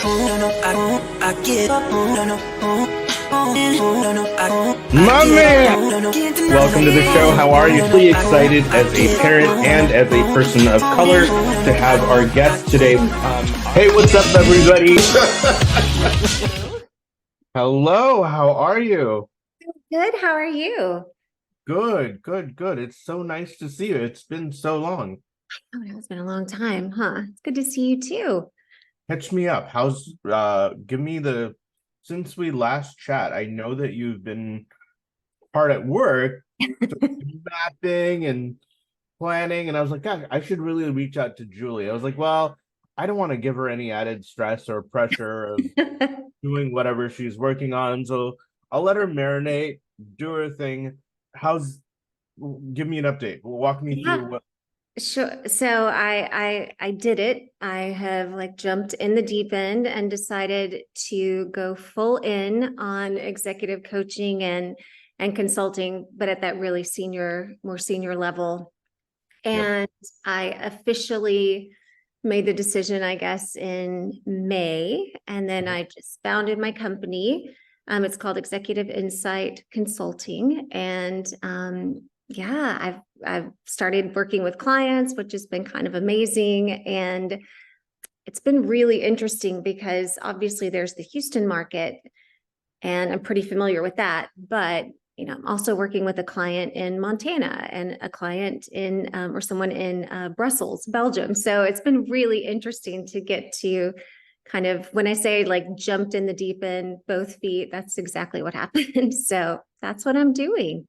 My man! Welcome to the show. How are you? Really excited as a parent and as a person of color to have our guest today. Hey, what's up, everybody? Hello, how are you? Good. How are you? Good. It's so nice to see you. It's been so long. Oh, it's been a long time, huh? It's good to see you too. Catch me up. Give me since we last chat, I know that you've been hard at work, mapping and planning, and I was like, God, I should really reach out to Julie. I was like, well, I don't want to give her any added stress or pressure of doing whatever she's working on, so I'll let her marinate, do her thing. Give me an update. Walk me Yeah, through what. sure. So I did it. I have jumped in the deep end and decided to go full in on executive coaching and consulting, but at that really more senior level. And I officially made the decision, I guess, in May. And then I just founded my company. It's called Executive Insight Consulting. And I've started working with clients, which has been kind of amazing. And it's been really interesting because obviously there's the Houston market, and I'm pretty familiar with that. But I'm also working with a client in Montana and a client or someone in Brussels, Belgium. So it's been really interesting to get to kind of, when I say jumped in the deep end, both feet, that's exactly what happened. So that's what I'm doing.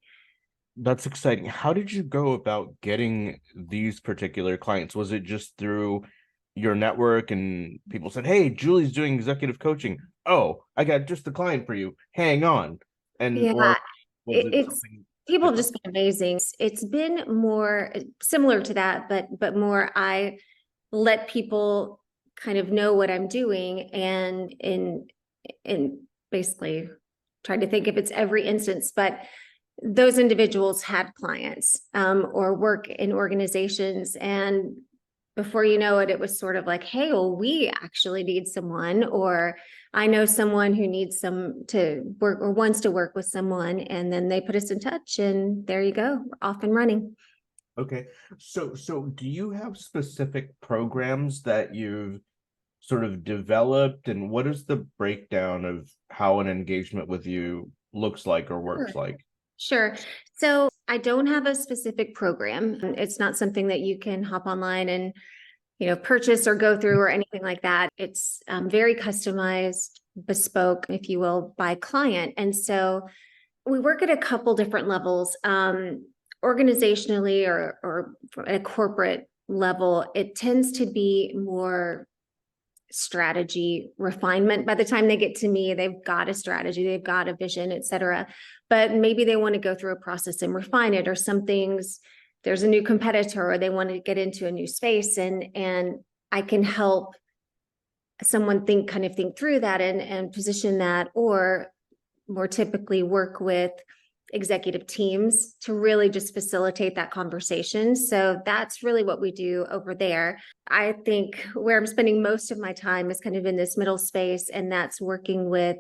That's exciting. How did you go about getting these particular clients? Was it just through your network and people said, hey, Julie's doing executive coaching. Oh, I got just the client for you. Hang on. Or was it something people have different? just been amazing. It's been more similar to that, but more I let people kind of know what I'm doing, and in basically trying to think if it's every instance, but those individuals had clients or work in organizations, and before you know it, it was sort of like, hey, well, we actually need someone, or I know someone who needs to work or wants to work with someone, and then they put us in touch, and there you go, we're off and running. Okay. So do you have specific programs that you've sort of developed, and what is the breakdown of how an engagement with you looks like or works like? Sure. So I don't have a specific program. It's not something that you can hop online and, purchase or go through or anything like that. It's very customized, bespoke, if you will, by client. And so we work at a couple different levels. Organizationally or at a corporate level, it tends to be more strategy refinement. By the time they get to me, they've got a strategy, they've got a vision, et cetera. But maybe they want to go through a process and refine it, or some things, there's a new competitor, or they want to get into a new space, and I can help someone think through that and position that, or more typically work with executive teams to really just facilitate that conversation. So that's really what we do over there. I think where I'm spending most of my time is kind of in this middle space, and that's working with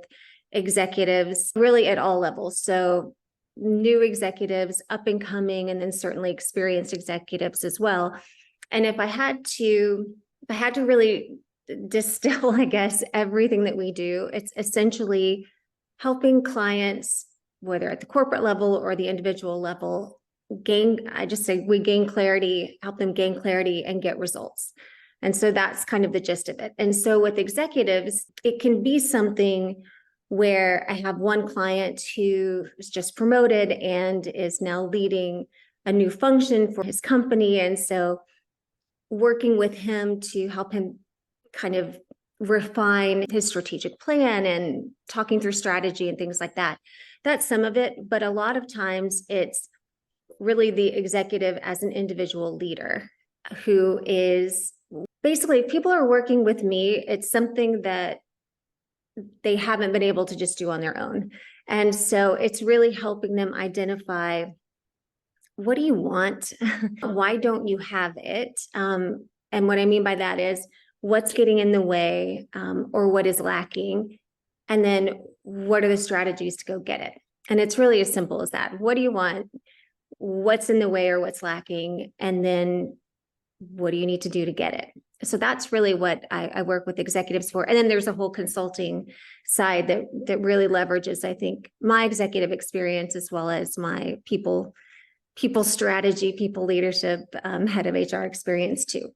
executives really at all levels. So new executives, up and coming, and then certainly experienced executives as well. And if I had to really distill, I guess, everything that we do, it's essentially helping clients, whether at the corporate level or the individual level, we gain clarity, help them gain clarity and get results. And so that's kind of the gist of it. And so with executives, it can be something where I have one client who was just promoted and is now leading a new function for his company. And so working with him to help him kind of refine his strategic plan and talking through strategy and things like that. That's some of it. But a lot of times it's really the executive as an individual leader who is basically, people are working with me. It's something that they haven't been able to just do on their own. And so it's really helping them identify, what do you want? Why don't you have it? And what I mean by that is, what's getting in the way, or what is lacking, and then what are the strategies to go get it. And it's really as simple as that. What do you want? What's in the way or what's lacking? And then what do you need to do to get it? So that's really what I work with executives for. And then there's a whole consulting side that really leverages, I think, my executive experience as well as my people strategy, people leadership, head of HR experience too.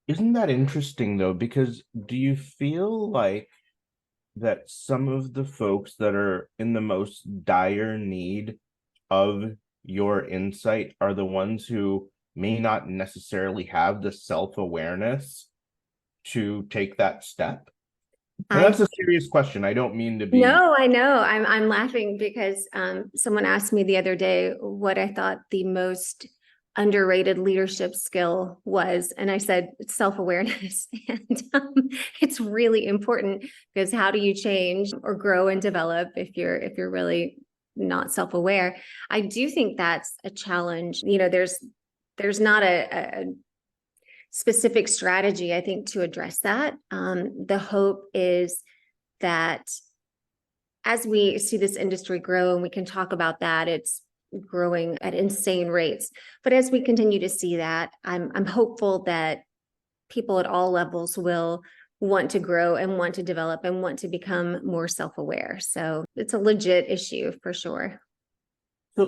Isn't that interesting though? Because do you feel like that some of the folks that are in the most dire need of your insight are the ones who may not necessarily have the self-awareness to take that step? And that's a serious question. I don't mean to be. No, I know. I'm laughing because someone asked me the other day what I thought the most underrated leadership skill was, and I said self-awareness. And it's really important, because how do you change or grow and develop if you're really not self-aware? I do think that's a challenge. There's not a specific strategy, I think, to address that. The hope is that as we see this industry grow, and we can talk about that, it's growing at insane rates. But as we continue to see that, I'm hopeful that people at all levels will want to grow and want to develop and want to become more self-aware. So it's a legit issue for sure.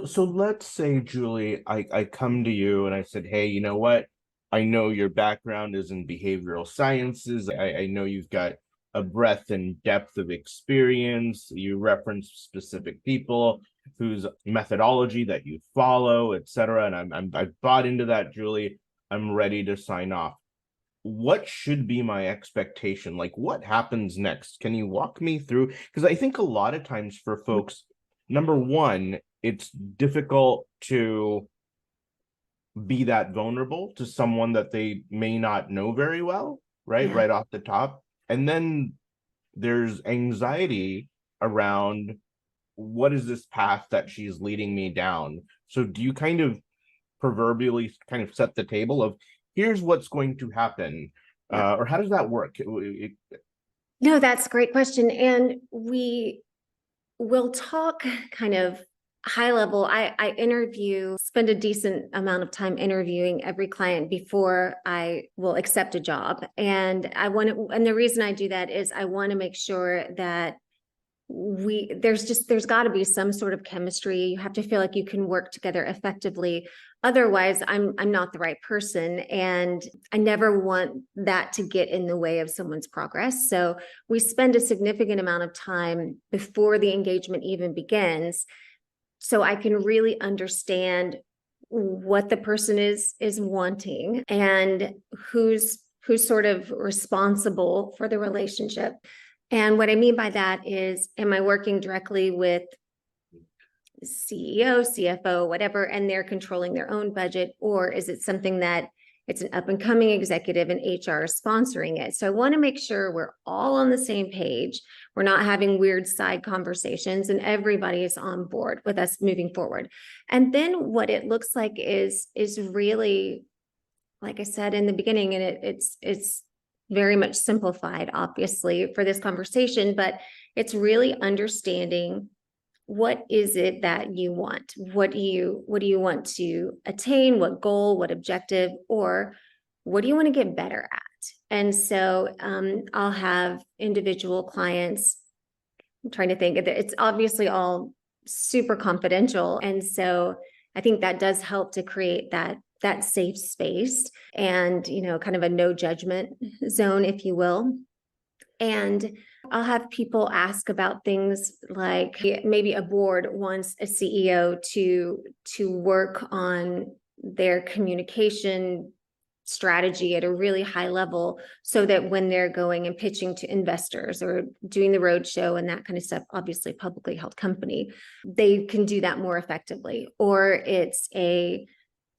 So let's say, Julie, I come to you and I said, hey, you know what? I know your background is in behavioral sciences. I know you've got a breadth and depth of experience. You reference specific people whose methodology that you follow, et cetera. And I've bought into that, Julie. I'm ready to sign off. What should be my expectation? Like, what happens next? Can you walk me through? Because I think a lot of times for folks, number one, it's difficult to be that vulnerable to someone that they may not know very well, right? Yeah. Right off the top. And then there's anxiety around, what is this path that she's leading me down? So do you kind of proverbially kind of set the table of, here's what's going to happen? Yeah. Or how does that work? No, that's a great question. And we will talk kind of high level. I spend a decent amount of time interviewing every client before I will accept a job. And and the reason I do that is I want to make sure that there's got to be some sort of chemistry. You have to feel like you can work together effectively. Otherwise, I'm not the right person, and I never want that to get in the way of someone's progress. So we spend a significant amount of time before the engagement even begins, so I can really understand what the person is wanting and who's sort of responsible for the relationship. And what I mean by that is, am I working directly with CEO, CFO, whatever, and they're controlling their own budget? Or is it something that it's an up and coming executive and HR is sponsoring it? So I want to make sure we're all on the same page. We're not having weird side conversations, and everybody is on board with us moving forward. And then what it looks like is really, like I said in the beginning, and it's very much simplified, obviously, for this conversation, but it's really understanding, what is it that you want? What do you want to attain? What goal, what objective, or what do you want to get better at? And so I'll have individual clients. I'm trying to think, it's obviously all super confidential. And so I think that does help to create that safe space and, kind of a no judgment zone, if you will. And I'll have people ask about things like, maybe a board wants a CEO to work on their communication strategy at a really high level, so that when they're going and pitching to investors or doing the roadshow and that kind of stuff, obviously publicly held company, they can do that more effectively. Or it's a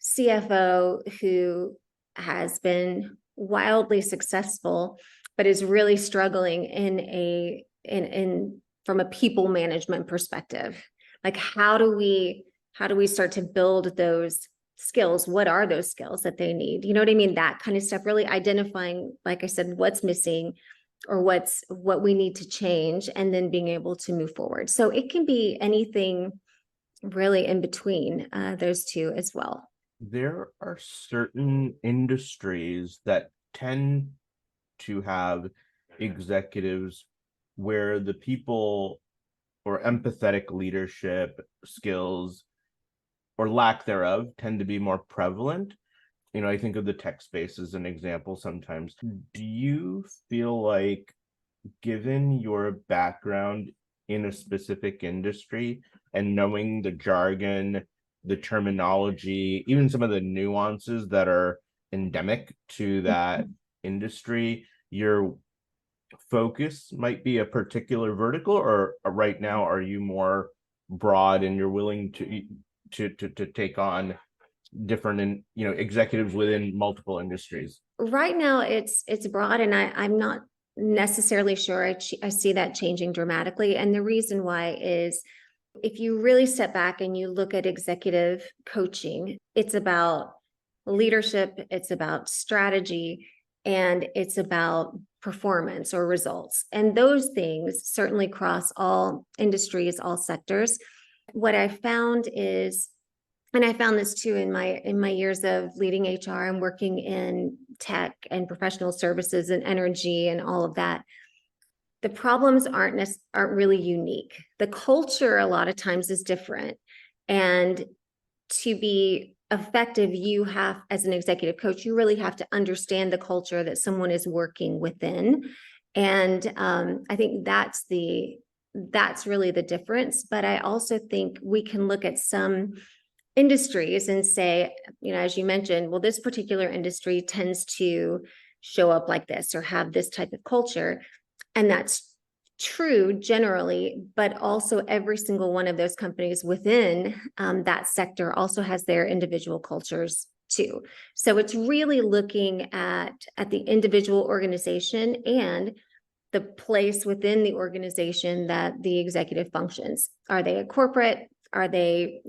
CFO who has been wildly successful, but is really struggling from a people management perspective. Like, how do we start to build those skills. What are those skills that they need? You know what I mean? That kind of stuff, really identifying, like I said, what's missing or what we need to change, and then being able to move forward. So it can be anything really in between those two as well. There are certain industries that tend to have executives where the people or empathetic leadership skills or lack thereof tend to be more prevalent. I think of the tech space as an example sometimes. Do you feel like, given your background in a specific industry and knowing the jargon, the terminology, even some of the nuances that are endemic to that industry, your focus might be a particular vertical, or right now are you more broad and you're willing to take on different executives within multiple industries? Right now it's broad, and I'm not necessarily sure I see that changing dramatically. And the reason why is, if you really step back and you look at executive coaching, it's about leadership, it's about strategy, and it's about performance or results. And those things certainly cross all industries, all sectors. What I found is, and I found this too in my years of leading HR and working in tech and professional services and energy and all of that, the problems aren't really unique. The culture a lot of times is different. And to be effective, you have, as an executive coach, you really have to understand the culture that someone is working within. And I think that's really the difference. But I also think we can look at some industries and say, as you mentioned, well, this particular industry tends to show up like this or have this type of culture. And that's true generally, but also every single one of those companies within that sector also has their individual cultures too. So it's really looking at the individual organization and the place within the organization that the executive functions. Are they a corporate? Are they,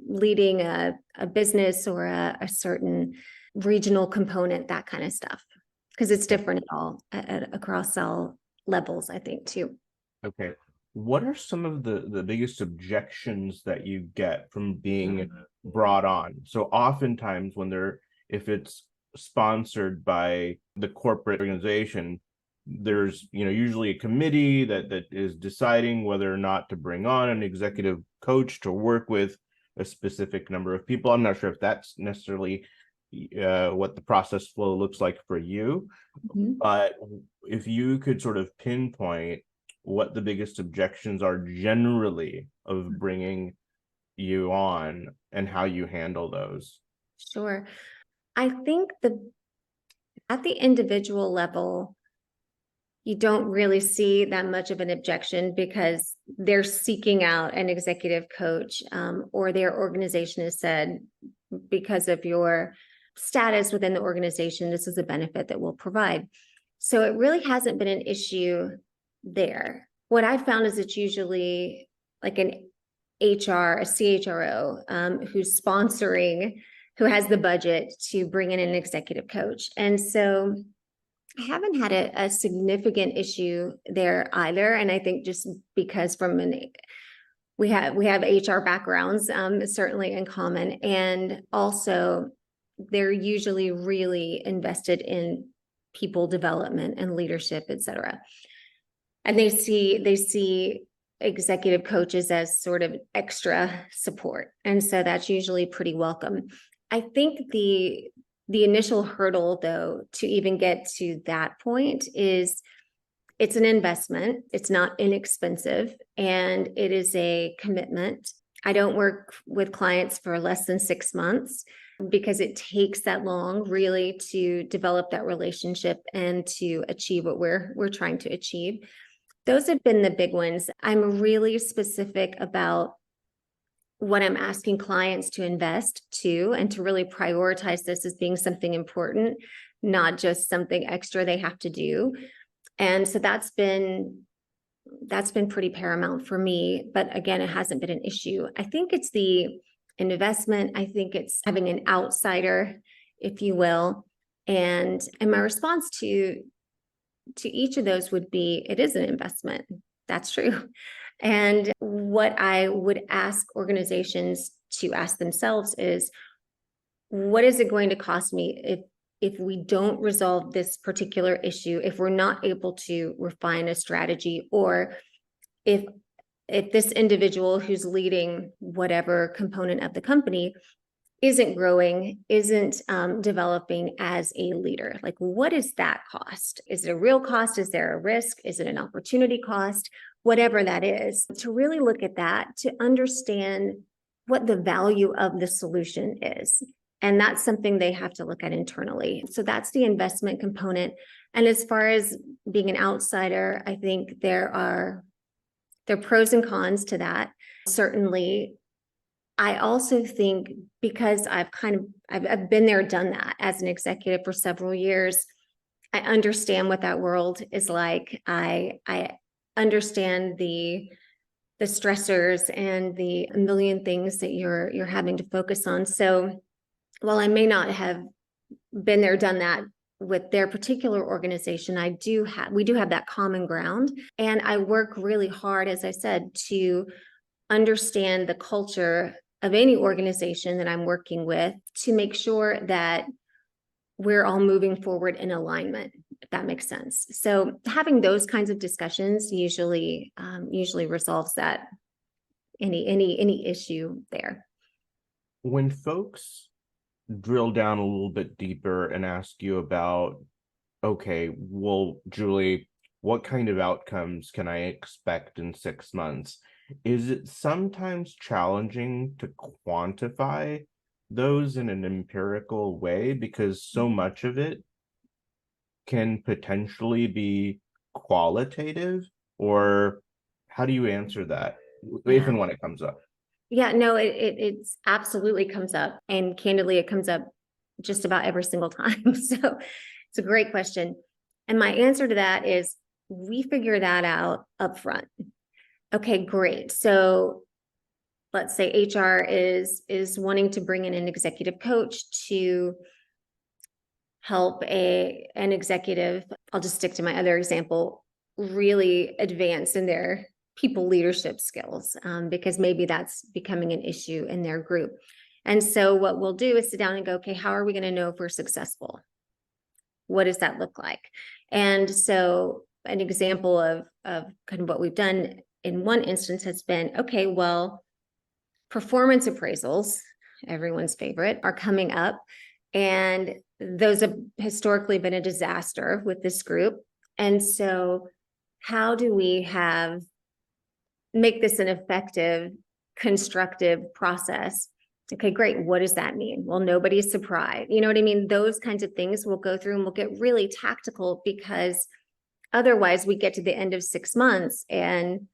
leading a business or a certain regional component, that kind of stuff? Because it's different across all levels, I think, too. Okay. What are some of the biggest objections that you get from being brought on? So oftentimes if it's sponsored by the corporate organization, there's usually a committee that is deciding whether or not to bring on an executive coach to work with a specific number of people. I'm not sure if that's necessarily what the process flow looks like for you, but if you could sort of pinpoint what the biggest objections are generally of bringing you on and how you handle those. Sure. I think at the individual level, you don't really see that much of an objection because they're seeking out an executive coach, or their organization has said, because of your status within the organization, this is a benefit that we'll provide. So it really hasn't been an issue there. What I found is it's usually like an HR, a CHRO, who's sponsoring, who has the budget to bring in an executive coach. And so I haven't had a significant issue there either. And I think just because we have HR backgrounds, certainly in common. And also they're usually really invested in people development and leadership, et cetera. And they see executive coaches as sort of extra support. And so that's usually pretty welcome. I think the initial hurdle, though, to even get to that point is it's an investment. It's not inexpensive, and it is a commitment. I don't work with clients for less than 6 months because it takes that long really to develop that relationship and to achieve what we're trying to achieve. Those have been the big ones. I'm really specific about what I'm asking clients to invest to, and to really prioritize this as being something important, not just something extra they have to do. And so that's been pretty paramount for me. But again, it hasn't been an issue. I think it's the investment. I think it's having an outsider, if you will. And my response to each of those would be, it is an investment. That's true. And what I would ask organizations to ask themselves is, what is it going to cost me if we don't resolve this particular issue, if we're not able to refine a strategy, or if this individual who's leading whatever component of the company isn't growing, isn't developing as a leader? Like, what is that cost? Is it a real cost? Is there a risk? Is it an opportunity cost? Whatever that is, to really look at that, to understand what the value of the solution is. And that's something they have to look at internally. So that's the investment component. And as far as being an outsider, I think there are pros and cons to that. Certainly, I also think, because I've been there, done that as an executive for several years, I understand what that world is like. I understand the stressors and the million things that you're having to focus on. So while I may not have been there, done that with their particular organization, we do have that common ground. And I work really hard, as I said, to understand the culture of any organization that I'm working with, to make sure that we're all moving forward in alignment, if that makes sense. So having those kinds of discussions usually resolves that any issue there. When folks drill down a little bit deeper and ask you about, okay, well, Julie, what kind of outcomes can I expect in 6 months? Is it sometimes challenging to quantify those in an empirical way, because so much of it can potentially be qualitative? Or how do you answer that, if and when it comes up? Yeah, no, it's absolutely comes up, and candidly, it comes up just about every single time. So it's a great question. And my answer to that is, we figure that out up front. Okay, great. So let's say HR is wanting to bring in an executive coach to help an executive, I'll just stick to my other example, really advance in their people leadership skills, because maybe that's becoming an issue in their group. And so what we'll do is sit down and go, okay, how are we going to know if we're successful? What does that look like? And so an example of kind of what we've done in one instance has been, okay, well, performance appraisals, everyone's favorite, are coming up. And those have historically been a disaster with this group. And so how do we make this an effective, constructive process? Okay, great. What does that mean? Well, nobody's surprised. You know what I mean? Those kinds of things we'll go through, and we'll get really tactical, because otherwise we get to the end of 6 months and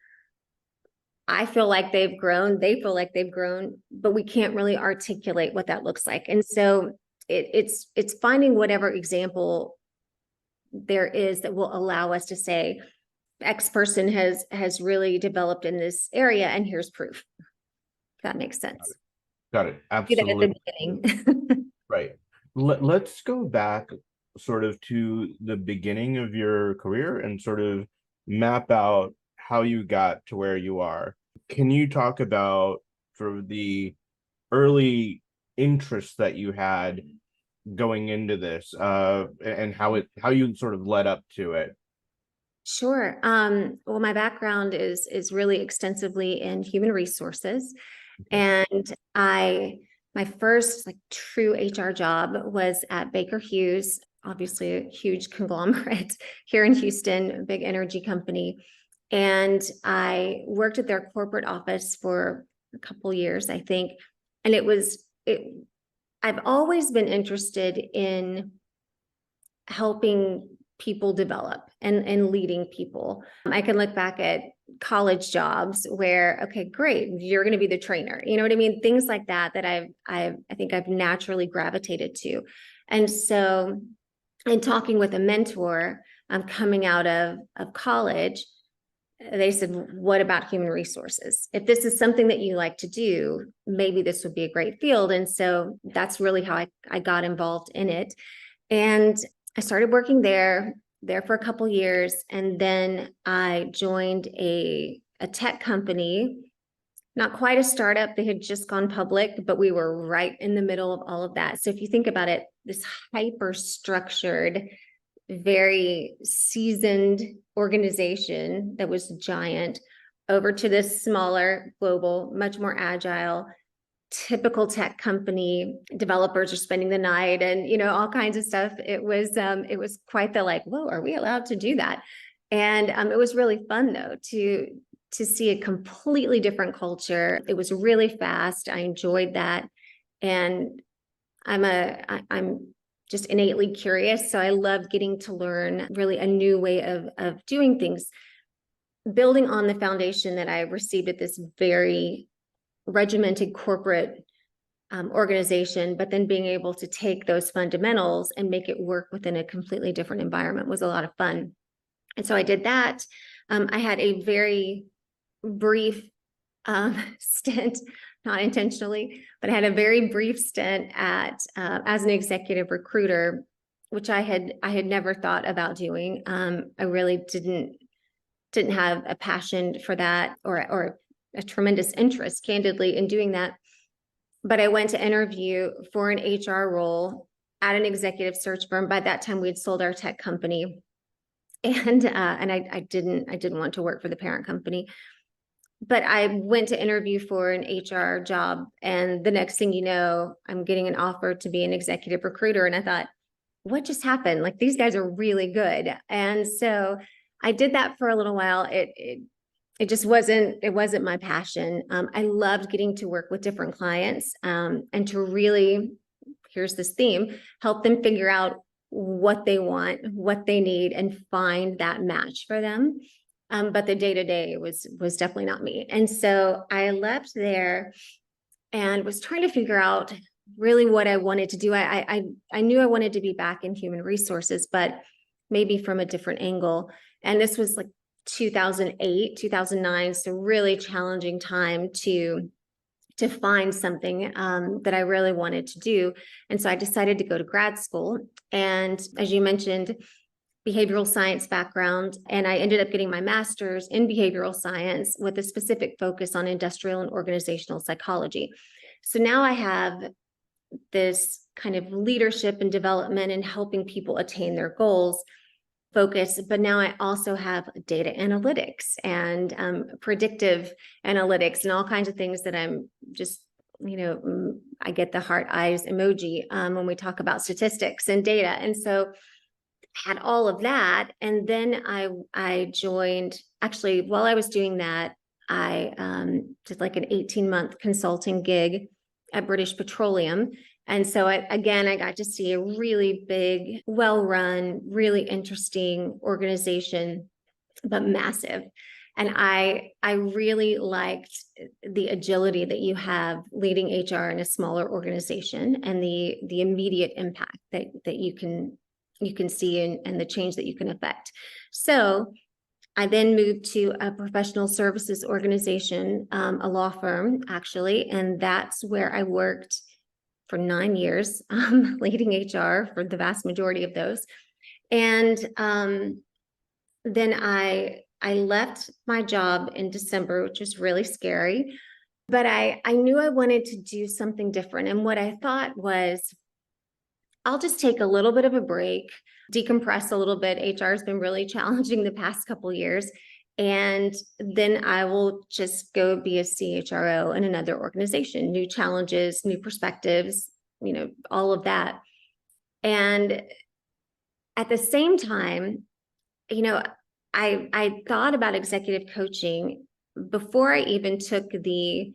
I feel like they've grown, they feel like they've grown, but we can't really articulate what that looks like. And so it's finding whatever example there is that will allow us to say, X person has really developed in this area, and here's proof. If that makes sense. Got it. Absolutely. At the beginning. Right. Let's go back sort of to the beginning of your career and sort of map out how you got to where you are. Can you talk about sort of the early interest that you had going into this, and how you sort of led up to it? Sure. Well, my background is really extensively in human resources. And my first true HR job was at Baker Hughes, obviously a huge conglomerate here in Houston, a big energy company. And I worked at their corporate office for a couple years, I think. And I've always been interested in helping people develop and leading people. I can look back at college jobs where, okay, great, you're going to be the trainer. You know what I mean? Things like that I think I've naturally gravitated to. And so in talking with a mentor, coming out of college, they said, what about human resources? If this is something that you like to do, maybe this would be a great field. And so that's really how I got involved in it. And I started working there for a couple years. And then I joined a tech company, not quite a startup. They had just gone public, but we were right in the middle of all of that. So if you think about it, this hyper structured, very seasoned organization that was giant over to this smaller, global, much more agile, typical tech company. Developers are spending the night and, all kinds of stuff. It was quite the like, whoa, are we allowed to do that? And it was really fun though to see a completely different culture. It was really fast. I enjoyed that. And I'm just innately curious. So I love getting to learn really a new way of doing things, building on the foundation that I received at this very regimented corporate organization, but then being able to take those fundamentals and make it work within a completely different environment was a lot of fun. And so I did that. I had a very brief stint, not intentionally, but I had a very brief stint at as an executive recruiter, which I had never thought about doing. I really didn't have a passion for that or a tremendous interest, candidly, in doing that. But I went to interview for an HR role at an executive search firm. By that time, we had sold our tech company, and I didn't want to work for the parent company. But I went to interview for an HR job, and the next thing you know, I'm getting an offer to be an executive recruiter. And I thought, what just happened? Like, these guys are really good. And so I did that for a little while. It just wasn't my passion. I loved getting to work with different clients and to really, here's this theme, help them figure out what they want, what they need, and find that match for them. But the day-to-day was definitely not me. And so I left there and was trying to figure out really what I wanted to do. I knew I wanted to be back in human resources, but maybe from a different angle. And this was like 2008, 2009. So really challenging time to find something that I really wanted to do. And so I decided to go to grad school. And as you mentioned, behavioral science background, and I ended up getting my master's in behavioral science with a specific focus on industrial and organizational psychology. So now I have this kind of leadership and development and helping people attain their goals focus, but now I also have data analytics and predictive analytics and all kinds of things that I'm just, I get the heart eyes emoji when we talk about statistics and data. And so had all of that. And then I joined, actually, while I was doing that, I did like an 18-month consulting gig at British Petroleum. And so I got to see a really big, well-run, really interesting organization, but massive. And I really liked the agility that you have leading HR in a smaller organization and the immediate impact that you can see and the change that you can affect. So I then moved to a professional services organization, a law firm, actually, and that's where I worked for 9 years, leading HR for the vast majority of those. And then I left my job in December, which was really scary, but I knew I wanted to do something different. And what I thought was, I'll just take a little bit of a break, decompress a little bit. HR has been really challenging the past couple of years. And then I will just go be a CHRO in another organization, new challenges, new perspectives, all of that. And at the same time, I thought about executive coaching before I even took the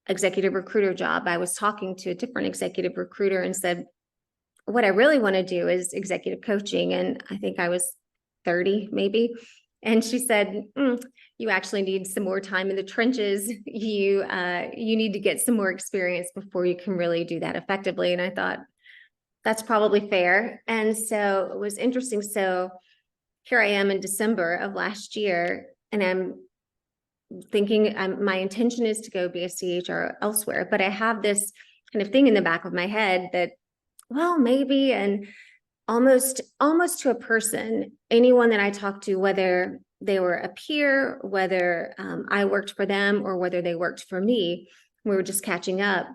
executive recruiter job. I was talking to a different executive recruiter and said, what I really want to do is executive coaching. And I think I was 30 maybe. And she said, you actually need some more time in the trenches. You need to get some more experience before you can really do that effectively. And I thought, that's probably fair. And so it was interesting. So here I am in December of last year, and I'm thinking my intention is to go be a CHR elsewhere, but I have this kind of thing in the back of my head that, well, maybe, and almost to a person, anyone that I talked to, whether they were a peer, whether I worked for them or whether they worked for me, we were just catching up.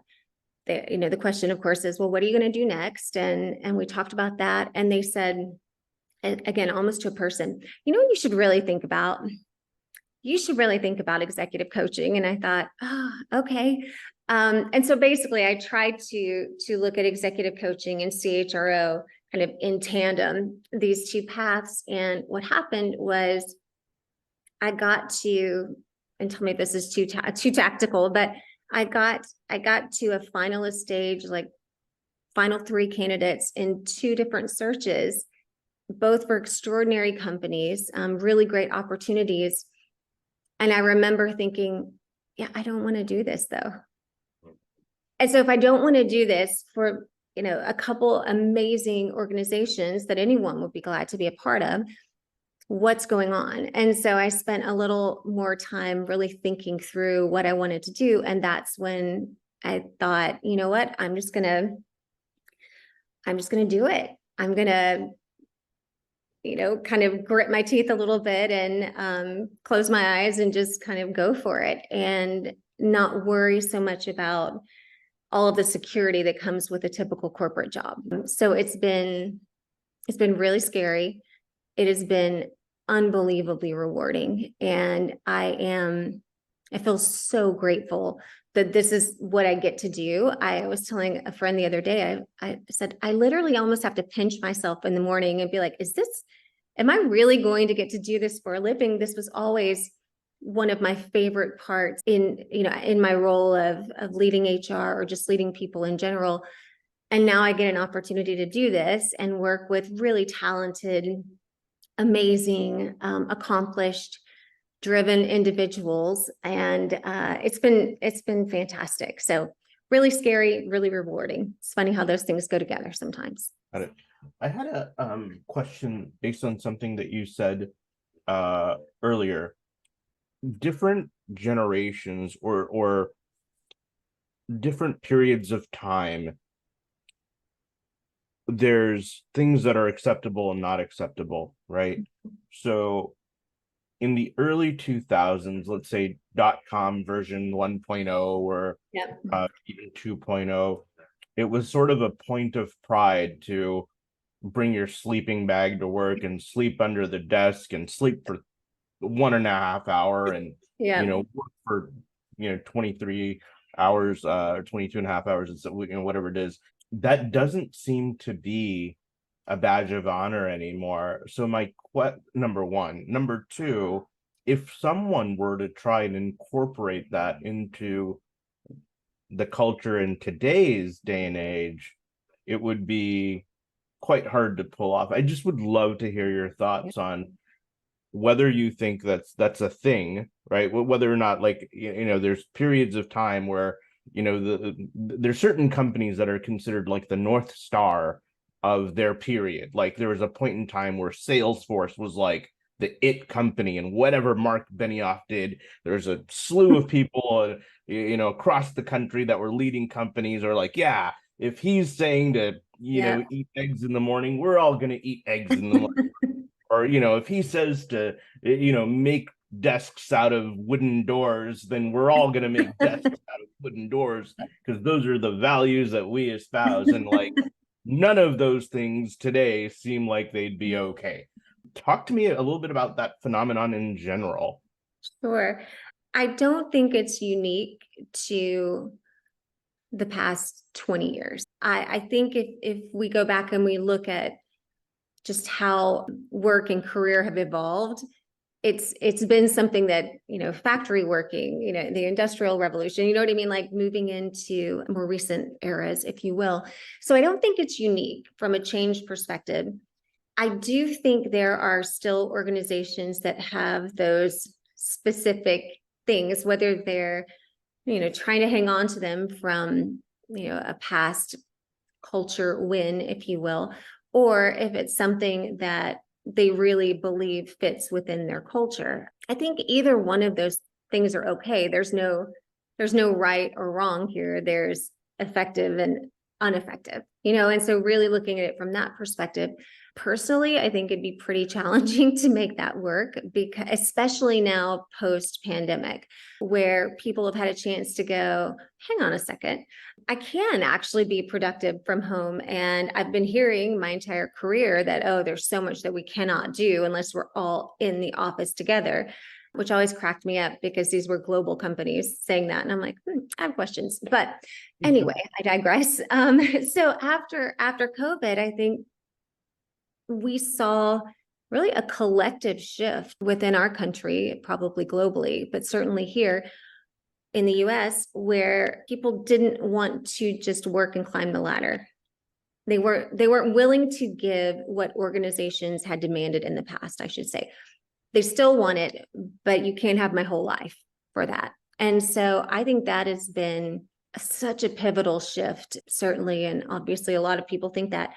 The question, of course, is, well, what are you going to do next? And we talked about that. And they said, again, almost to a person, you should really think about executive coaching. And I thought, oh, okay. And so basically I tried to look at executive coaching and CHRO kind of in tandem, these two paths. And what happened was I got to, and tell me if this is too tactical, but I got to a finalist stage, like final 3 candidates in 2 different searches, both for extraordinary companies, really great opportunities. And I remember thinking, yeah, I don't want to do this though. And so if I don't want to do this for, a couple amazing organizations that anyone would be glad to be a part of, what's going on? And so I spent a little more time really thinking through what I wanted to do. And that's when I thought, you know what, I'm just going to do it. I'm going to, kind of grit my teeth a little bit and close my eyes and just kind of go for it and not worry so much about all of the security that comes with a typical corporate job. So it's been really scary. It has been unbelievably rewarding. And I feel so grateful that this is what I get to do. I was telling a friend the other day, I said, I literally almost have to pinch myself in the morning and be like, am I really going to get to do this for a living? This was always one of my favorite parts in my role of leading HR or just leading people in general. And now I get an opportunity to do this and work with really talented, amazing, accomplished, driven individuals. And it's been fantastic. So really scary, really rewarding. It's funny how those things go together sometimes. Got it. I had a question based on something that you said earlier. Different generations or different periods of time, there's things that are acceptable and not acceptable, right? So in the early 2000s, let's say .com version 1.0 or Yep. Even 2.0, it was sort of a point of pride to bring your sleeping bag to work and sleep under the desk and sleep for 1.5 hours and work for 23 hours or 22.5 hours, and whatever it is. That doesn't seem to be a badge of honor anymore. So my number one. Number two, if someone were to try and incorporate that into the culture in today's day and age, it would be quite hard to pull off. I just would love to hear your thoughts on whether you think that's a thing, right? Whether or not, like, there's periods of time where, there's certain companies that are considered like the North Star of their period. Like there was a point in time where Salesforce was like the it company, and whatever Mark Benioff did, there's a slew of people, across the country that were leading companies are like, yeah, if he's saying to, eat eggs in the morning, we're all going to eat eggs in the morning. Or, if he says to, make desks out of wooden doors, then we're all going to make desks out of wooden doors because those are the values that we espouse. And like, none of those things today seem like they'd be okay. Talk to me a little bit about that phenomenon in general. Sure. I don't think it's unique to the past 20 years. I think if we go back and we look at just how work and career have evolved, it's been something that, factory working, the Industrial Revolution, you know what I mean? Like moving into more recent eras, if you will. So I don't think it's unique from a change perspective. I do think there are still organizations that have those specific things, whether they're, trying to hang on to them from, a past culture win, if you will, or if it's something that they really believe fits within their culture. I think either one of those things are okay. There's no right or wrong here. There's effective and ineffective, and so really looking at it from that perspective. Personally, I think it'd be pretty challenging to make that work, because especially now post-pandemic, where people have had a chance to go, hang on a second, I can actually be productive from home. And I've been hearing my entire career that, oh, there's so much that we cannot do unless we're all in the office together, which always cracked me up because these were global companies saying that. And I'm like, I have questions. But anyway, I digress. So after COVID, I think we saw really a collective shift within our country, probably globally, but certainly here in the US, where people didn't want to just work and climb the ladder. They weren't willing to give what organizations had demanded in the past, I should say. They still want it, but you can't have my whole life for that. And so I think that has been such a pivotal shift, certainly. And obviously a lot of people think that.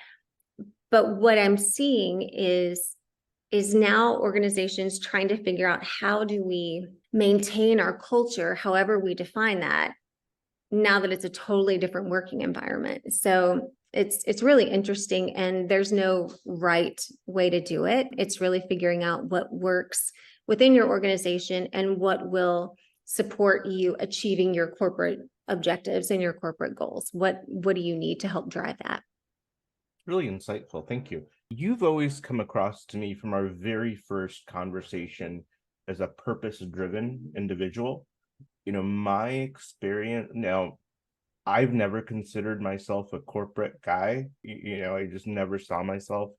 But what I'm seeing is now organizations trying to figure out, how do we maintain our culture, however we define that, now that it's a totally different working environment. So it's really interesting, and there's no right way to do it. It's really figuring out what works within your organization and what will support you achieving your corporate objectives and your corporate goals. What do you need to help drive that? Really insightful. Thank you. You've always come across to me from our very first conversation as a purpose-driven individual. My experience now, I've never considered myself a corporate guy. I just never saw myself,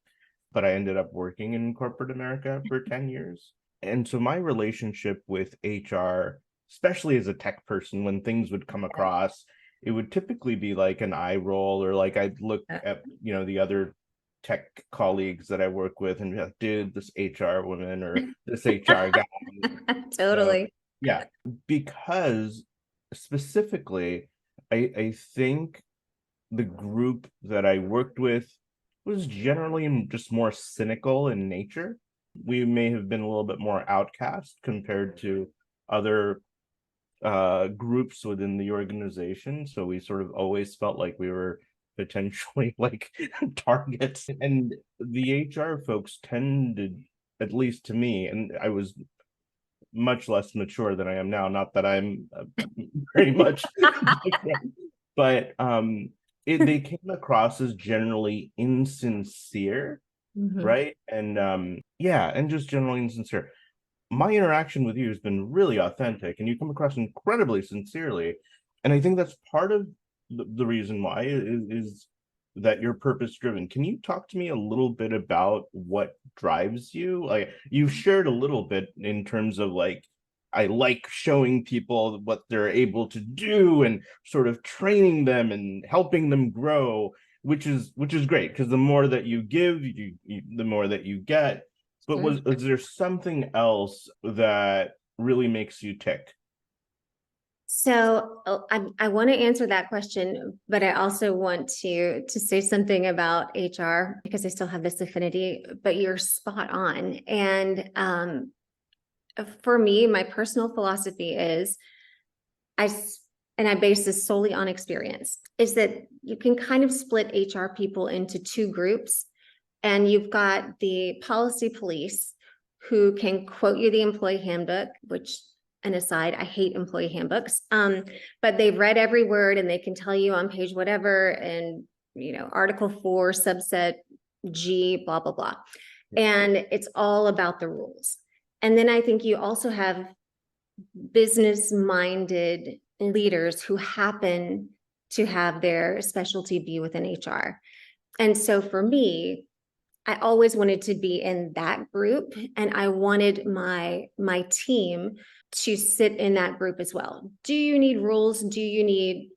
but I ended up working in corporate America for 10 years. And so my relationship with HR, especially as a tech person, when things would come across, it would typically be like an eye roll, or like I'd look at, the other tech colleagues that I work with and be like, dude, this HR woman or this HR guy. Totally. So, yeah, because specifically, I think the group that I worked with was generally just more cynical in nature. We may have been a little bit more outcast compared to other groups within the organization, so we sort of always felt like we were potentially like targets. And the HR folks tended, at least to me, and I was much less mature than I am now, not that I'm very much different, but they came across as generally insincere, right? And and just generally insincere. My interaction with you has been really authentic, and you come across incredibly sincerely. And I think that's part of the reason why is that you're purpose driven. Can you talk to me a little bit about what drives you? Like, you've shared a little bit in terms of like, I like showing people what they're able to do and sort of training them and helping them grow, which is great, because the more that you give, the more that you get. But was there something else that really makes you tick? So I want to answer that question, but I also want to say something about HR, because I still have this affinity, but you're spot on. And for me, my personal philosophy is, I base this solely on experience, is that you can kind of split HR people into two groups. And you've got the policy police, who can quote you the employee handbook, which, an aside, I hate employee handbooks, but they've read every word and they can tell you on page whatever, and, Article 4, subset G, blah, blah, blah. And it's all about the rules. And then I think you also have business-minded leaders who happen to have their specialty be within HR. And so for me, I always wanted to be in that group, and I wanted my team to sit in that group as well. Do you need rules? Do you need,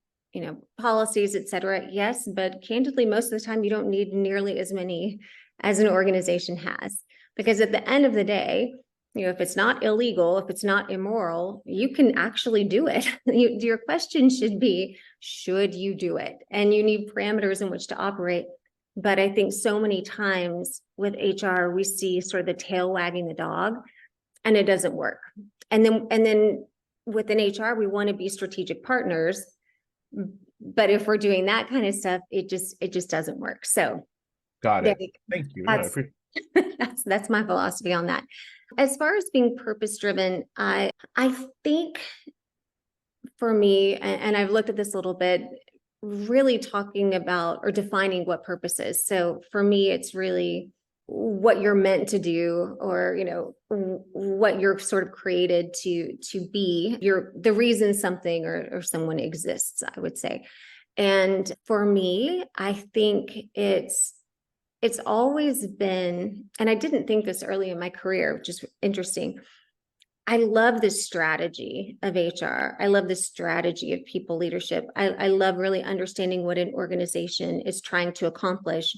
policies, et cetera? Yes, but candidly, most of the time you don't need nearly as many as an organization has, because at the end of the day, if it's not illegal, if it's not immoral, you can actually do it. Your question should be, should you do it? And you need parameters in which to operate. But I think so many times with HR, we see sort of the tail wagging the dog, and it doesn't work. And then within HR, we want to be strategic partners. But if we're doing that kind of stuff, it just doesn't work. So Got it. Thank you. No, I that's appreciate that's my philosophy on that. As far as being purpose driven, I think for me, and I've looked at this a little bit, really talking about or defining what purpose is. So for me, it's really what you're meant to do, or what you're sort of created to be. You're the reason something or someone exists, I would say. And for me, I think it's always been, and I didn't think this early in my career, which is interesting. I love the strategy of HR. I love the strategy of people leadership. I love really understanding what an organization is trying to accomplish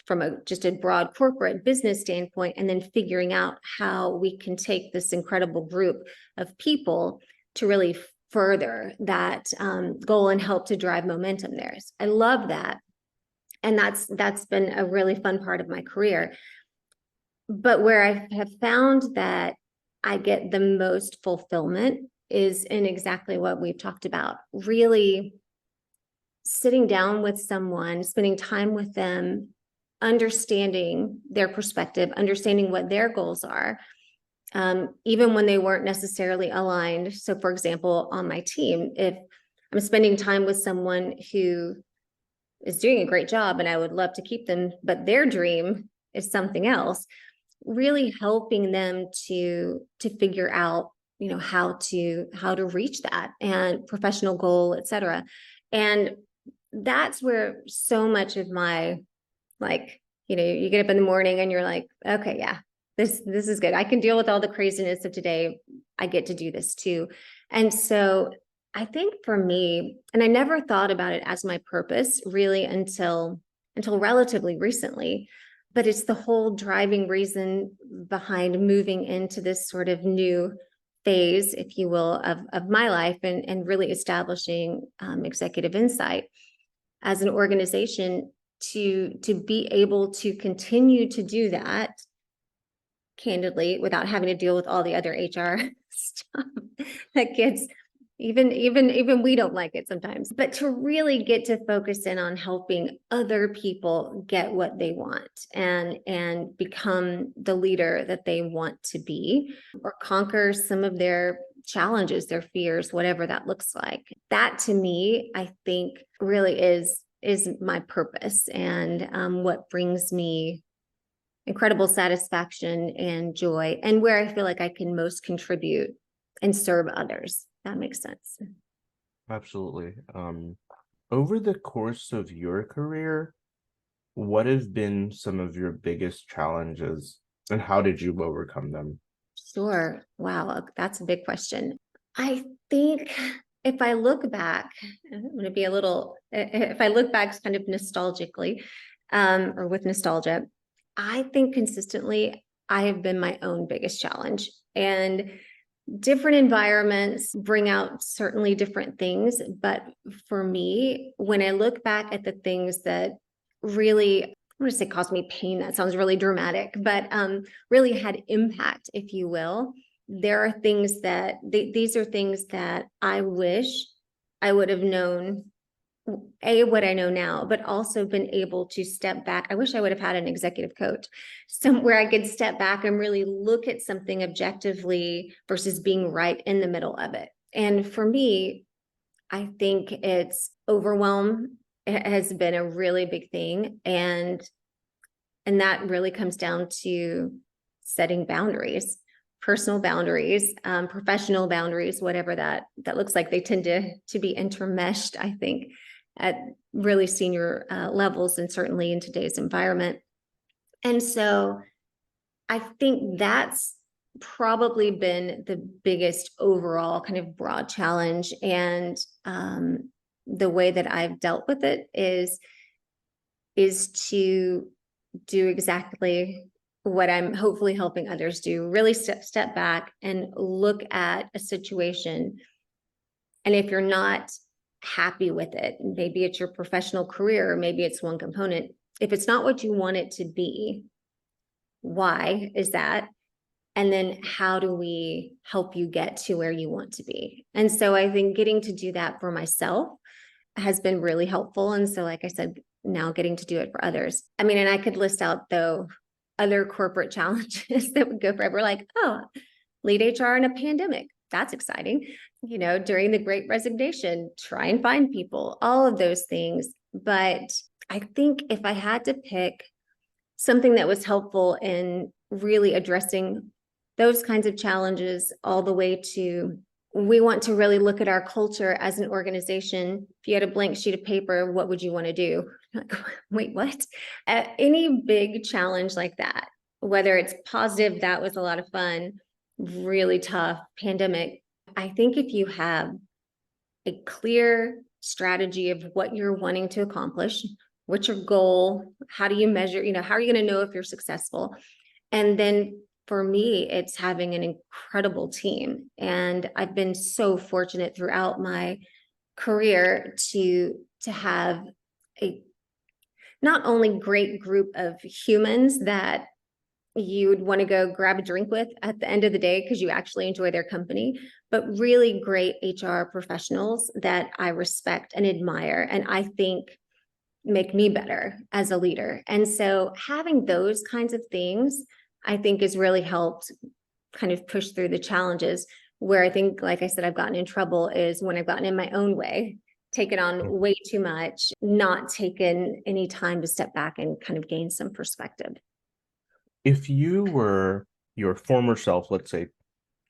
from just a broad corporate business standpoint, and then figuring out how we can take this incredible group of people to really further that goal and help to drive momentum there. I love that. And that's been a really fun part of my career. But where I have found that I get the most fulfillment is in exactly what we've talked about, really sitting down with someone, spending time with them, understanding their perspective, understanding what their goals are, even when they weren't necessarily aligned. So for example, on my team, if I'm spending time with someone who is doing a great job and I would love to keep them, but their dream is something else, really helping them to figure out, how to reach that and professional goal, et cetera. And that's where so much of my, you get up in the morning and you're like, okay, yeah, this is good. I can deal with all the craziness of today. I get to do this too. And so I think for me, and I never thought about it as my purpose really until relatively recently, but it's the whole driving reason behind moving into this sort of new phase, if you will, of my life, and really establishing Executive Insight as an organization to be able to continue to do that candidly without having to deal with all the other HR stuff that gets even we don't like it sometimes, but to really get to focus in on helping other people get what they want and become the leader that they want to be, or conquer some of their challenges, their fears, whatever that looks like. That to me, I think really is my purpose, and what brings me incredible satisfaction and joy, and where I feel like I can most contribute and serve others. That makes sense. Absolutely. Over the course of your career, what have been some of your biggest challenges and how did you overcome them? Sure. Wow, that's a big question. I think if I look back, I'm going to be if I look back kind of nostalgically, or with nostalgia, I think consistently I have been my own biggest challenge. And different environments bring out certainly different things. But for me, when I look back at the things that really, I'm going to say caused me pain, that sounds really dramatic, but really had impact, if you will. There are things that, these are things that I wish I would have known, what I know now, but also been able to step back. I wish I would have had an executive coach, somewhere I could step back and really look at something objectively versus being right in the middle of it. And for me, I think it's overwhelm. It has been a really big thing. And that really comes down to setting boundaries, personal boundaries, professional boundaries, whatever that looks like. They tend to be intermeshed, I think, at really senior levels, and certainly in today's environment. And so I think that's probably been the biggest overall kind of broad challenge. And the way that I've dealt with it is to do exactly what I'm hopefully helping others do, really step back and look at a situation. And if you're not happy with it, maybe it's your professional career, or maybe it's one component, if it's not what you want it to be, why is that? And then how do we help you get to where you want to be? And so I think getting to do that for myself has been really helpful. And so, like I said, now getting to do it for others. I mean, and I could list out though other corporate challenges that would go forever, like, oh, lead HR in a pandemic. That's exciting. You know, during the Great Resignation, try and find people, all of those things. But I think if I had to pick something that was helpful in really addressing those kinds of challenges, all the way to, we want to really look at our culture as an organization. If you had a blank sheet of paper, what would you want to do? Like, wait, what? Any big challenge like that, whether it's positive, that was a lot of fun, really tough pandemic. I think if you have a clear strategy of what you're wanting to accomplish, what's your goal, how do you measure, how are you going to know if you're successful? And then for me, it's having an incredible team. And I've been so fortunate throughout my career to have a not only great group of humans that you would want to go grab a drink with at the end of the day because you actually enjoy their company, but really great HR professionals that I respect and admire, and I think make me better as a leader. And so having those kinds of things, I think, has really helped kind of push through the challenges. Where I think, like I said, I've gotten in trouble is when I've gotten in my own way, taken on way too much, not taken any time to step back and kind of gain some perspective. If you were your former self, let's say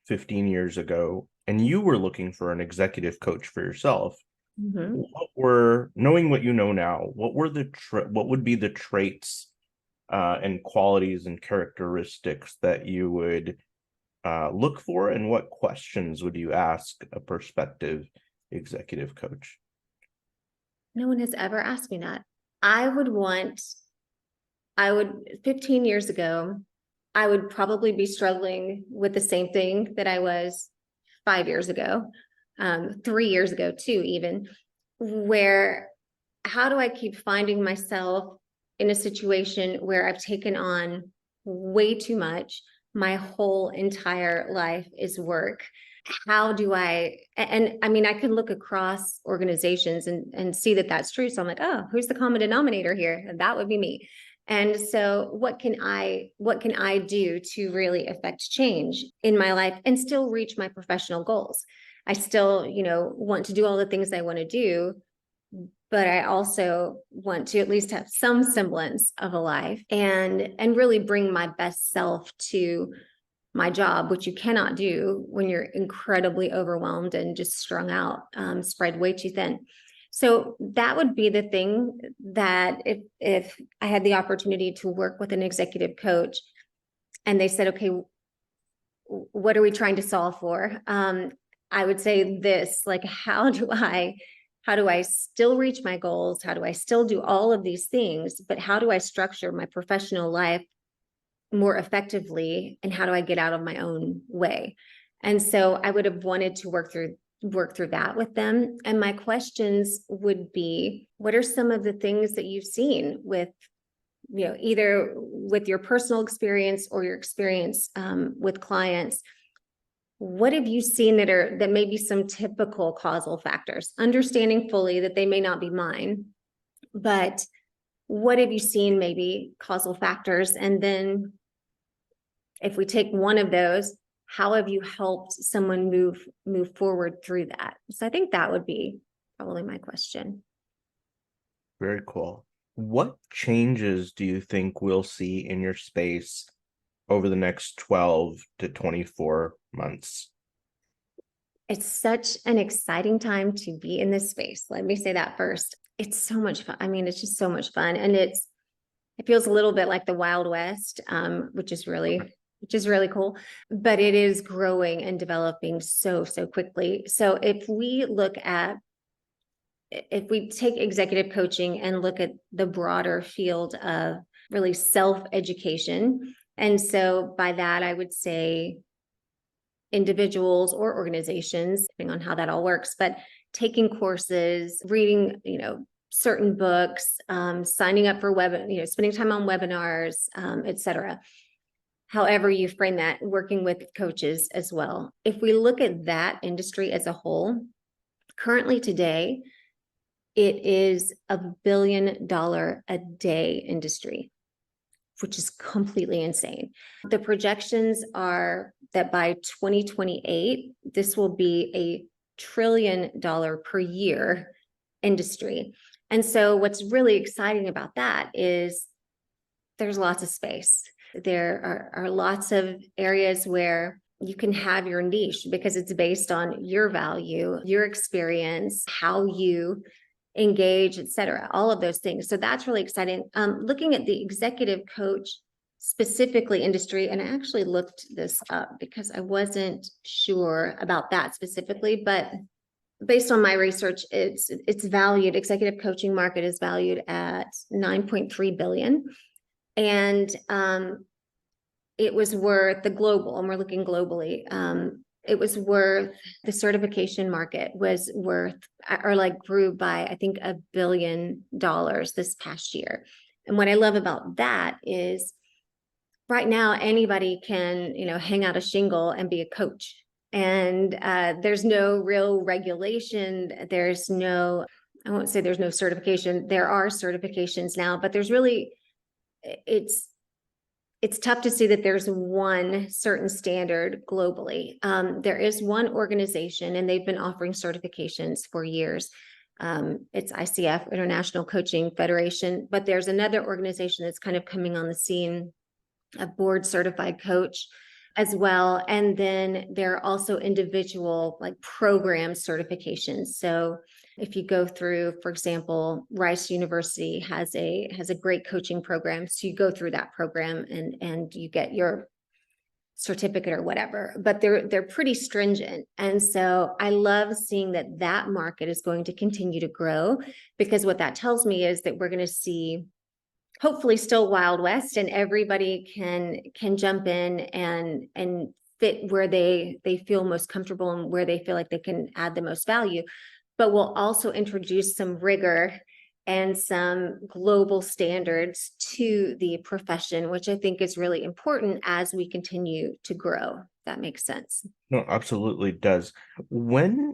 15 years ago, and you were looking for an executive coach for yourself, knowing what you know now, what would be the traits and qualities and characteristics that you would look for, and what questions would you ask a prospective executive coach? No one has ever asked me that. 15 years ago, I would probably be struggling with the same thing that I was 5 years ago, 3 years ago too, even, where how do I keep finding myself in a situation where I've taken on way too much? My whole entire life is work. How do I, and I mean, I can look across organizations and see that that's true. So I'm like, oh, who's the common denominator here? And that would be me. And so what can I do to really affect change in my life and still reach my professional goals? I still, want to do all the things I want to do, but I also want to at least have some semblance of a life and really bring my best self to my job, which you cannot do when you're incredibly overwhelmed and just strung out, spread way too thin. So that would be the thing that if I had the opportunity to work with an executive coach and they said, okay, what are we trying to solve for? I would say this, like, how do I still reach my goals? How do I still do all of these things? But how do I structure my professional life more effectively? And how do I get out of my own way? And so I would have wanted to work through that with them. And my questions would be, what are some of the things that you've seen with, either with your personal experience or your experience with clients? What have you seen that may be some typical causal factors, understanding fully that they may not be mine, but what have you seen maybe causal factors? And then if we take one of those, how have you helped someone move forward through that? So I think that would be probably my question. Very cool. What changes do you think we'll see in your space over the next 12 to 24 months? It's such an exciting time to be in this space. Let me say that first. It's so much fun. I mean, it's just so much fun. And it feels a little bit like the Wild West, which is really cool, but it is growing and developing so quickly. So if we take executive coaching and look at the broader field of really self-education, and so by that, I would say individuals or organizations, depending on how that all works, but taking courses, reading, certain books, signing up for spending time on webinars, et cetera. However you frame that, working with coaches as well. If we look at that industry as a whole, currently today, it is $1 billion a day industry, which is completely insane. The projections are that by 2028, this will be a $1 trillion per year industry. And so what's really exciting about that is there's lots of space. There are lots of areas where you can have your niche because it's based on your value, your experience, how you engage, et cetera, all of those things. So that's really exciting. Looking at the executive coach specifically industry, and I actually looked this up because I wasn't sure about that specifically, but based on my research, it's valued, executive coaching market is valued at 9.3 billion. And it was worth and we're looking globally, it was worth, the certification market was worth, or like grew by, I think, $1 billion this past year. And what I love about that is right now, anybody can, hang out a shingle and be a coach. And there's no real regulation. There's no, I won't say there's no certification. There are certifications now, but there's really, it's tough to see that there's one certain standard globally. There is one organization, and they've been offering certifications for years. It's ICF, International Coaching Federation, but there's another organization that's kind of coming on the scene, a board certified coach as well. And then there are also individual like program certifications. So if you go through, for example, Rice University has a great coaching program. So you go through that program and you get your certificate or whatever, but they're pretty stringent. And so I love seeing that market is going to continue to grow, because what that tells me is that we're going to see hopefully still Wild West, and everybody can jump in and fit where they feel most comfortable and where they feel like they can add the most value. But we'll also introduce some rigor and some global standards to the profession, which I think is really important as we continue to grow. That makes sense. No, absolutely does. When,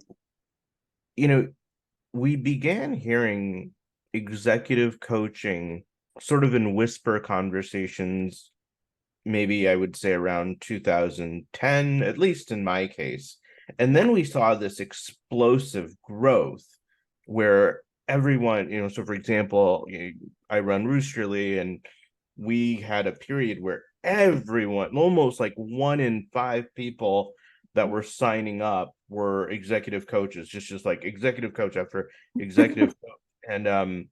we began hearing executive coaching sort of in whisper conversations, maybe I would say around 2010, at least in my case. And then we saw this explosive growth where everyone, so for example, I run Roosterly, and we had a period where everyone, almost like 1 in 5 people that were signing up were executive coaches, just like executive coach after executive coach. And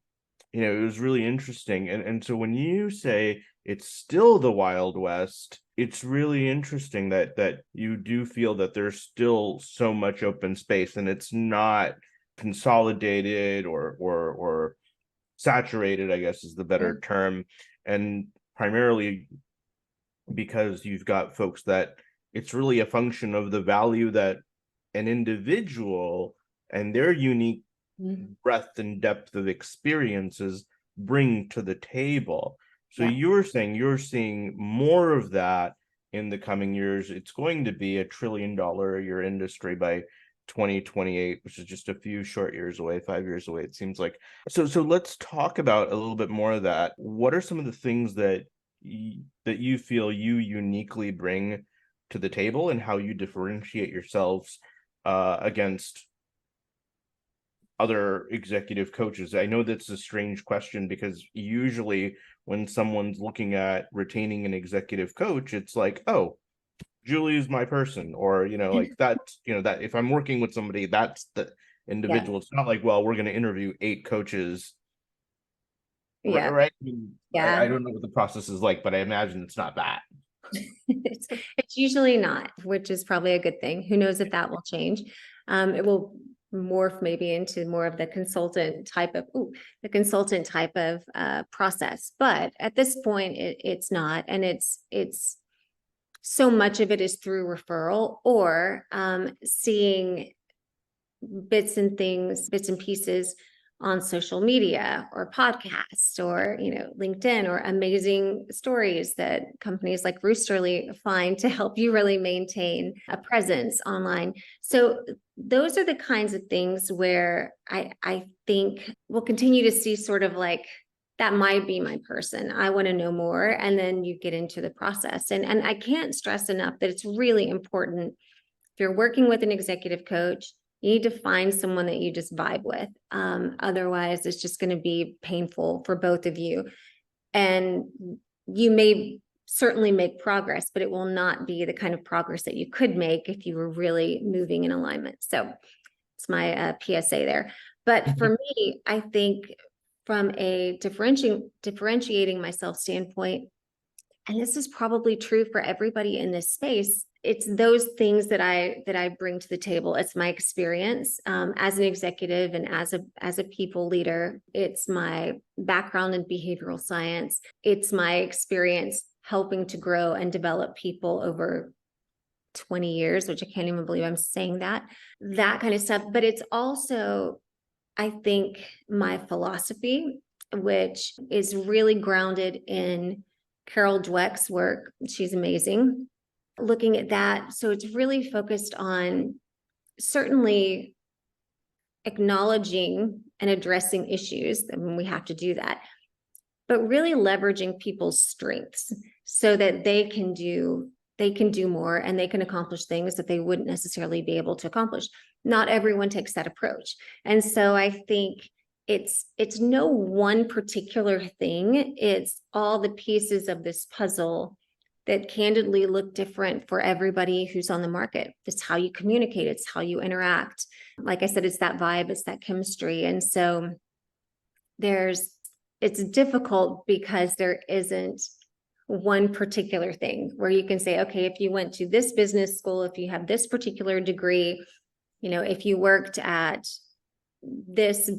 it was really interesting. And so when you say it's still the Wild West, it's really interesting that you do feel that there's still so much open space, and it's not consolidated or saturated, I guess is the better term. And primarily because you've got folks that it's really a function of the value that an individual and their unique breadth and depth of experiences bring to the table. So you're saying you're seeing more of that in the coming years. It's going to be $1 trillion a year industry by 2028, which is just a few short years away, 5 years away, it seems like. So let's talk about a little bit more of that. What are some of the things that you feel you uniquely bring to the table, and how you differentiate yourselves against other executive coaches? I know that's a strange question, because usually when someone's looking at retaining an executive coach, it's like, oh, Julie is my person, or like that's that if I'm working with somebody, that's the individual. It's not like, well, we're going to interview 8 coaches, right? I don't know what the process is like, but I imagine it's not that. It's usually not, which is probably a good thing. Who knows if that will change? It will morph maybe into more of the consultant type of process. But at this point, it's not, and it's so much of it is through referral or seeing bits and pieces on social media or podcasts or, LinkedIn, or amazing stories that companies like Roosterly find to help you really maintain a presence online. So those are the kinds of things where I think we'll continue to see sort of like, that might be my person. I want to know more. And then you get into the process. And I can't stress enough that it's really important. If you're working with an executive coach, you need to find someone that you just vibe with. Otherwise, it's just going to be painful for both of you. And you may certainly make progress, but it will not be the kind of progress that you could make if you were really moving in alignment. So it's my PSA there. But for me, I think from a differentiating myself standpoint, and this is probably true for everybody in this space, it's those things that I bring to the table. It's my experience as an executive and as a people leader. It's my background in behavioral science. It's my experience helping to grow and develop people over 20 years, which I can't even believe I'm saying that kind of stuff. But it's also, I think, my philosophy, which is really grounded in Carol Dweck's work. She's amazing. Looking at that. So it's really focused on certainly acknowledging and addressing issues. I mean, we have to do that, but really leveraging people's strengths so that they can do more and they can accomplish things that they wouldn't necessarily be able to accomplish. Not everyone takes that approach. And so I think it's no one particular thing. It's all the pieces of this puzzle that candidly look different for everybody who's on the market. It's how you communicate. It's how you interact. Like I said, it's that vibe, it's that chemistry. And so it's difficult because there isn't one particular thing where you can say, okay, if you went to this business school, if you have this particular degree, if you worked at this